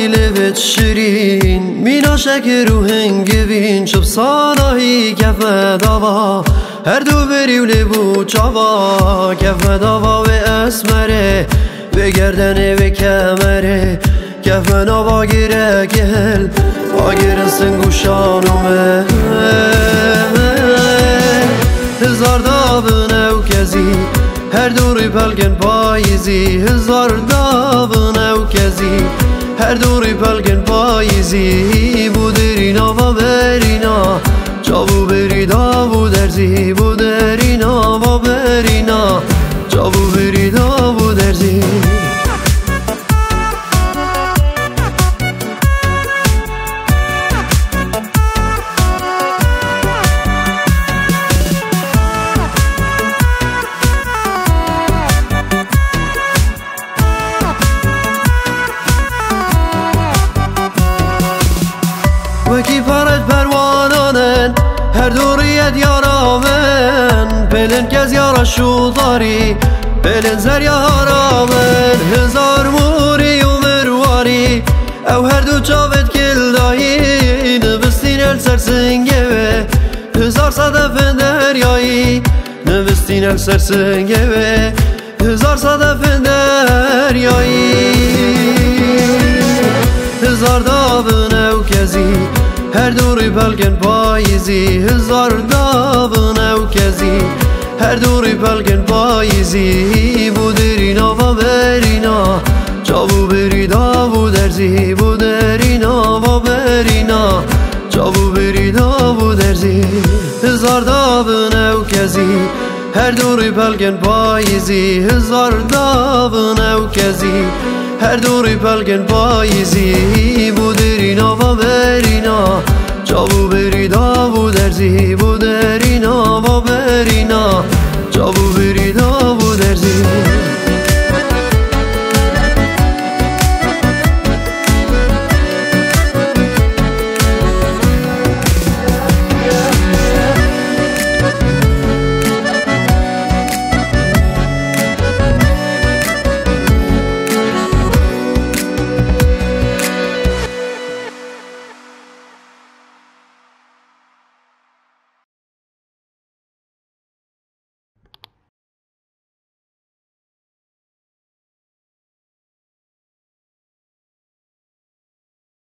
لبت شیرین مینا شکر و هنگوین شب صاداهی کف داوا هر دو بری و لبو چاوا کف داوا و اسمره و گردنه و کمره کف ناوا گیره گل آگیر سنگوشانومه هزار دابنه و کزی هر دوری پلگن پاییزی هزار دابنه و کزی هر دوری پلگن پاییزی بو درینا و برینا جابو بریدا بو درزی بو درینا و برینا جابو بریدا بو درزی وکی پرد پروانانن هر دوریت یارامن پلن کز یارا شوطاری پلن زر یارامن هزار موری و مرواری او هر دو چاوت کل دایی نبستین السر سنگه هزار صدف دریایی نبستین السر سنگه هزار صدف دریایی هزار دابنه و کزی هر دوری پلگن پاییزی هزار دابنه و کزی هر دوری پلگن پاییزی بو درینا و برینا جابو بریدا بو درزی بو درینا و برینا جابو بریدا بو درزی هزار دابنه و کزی هر دوری پلگن پاییزی هزار دابنه و کزی هر دوری پلگن پاییزی بو درینا و برینا جابو بریدا بو درزی بو درینا و برینا جابو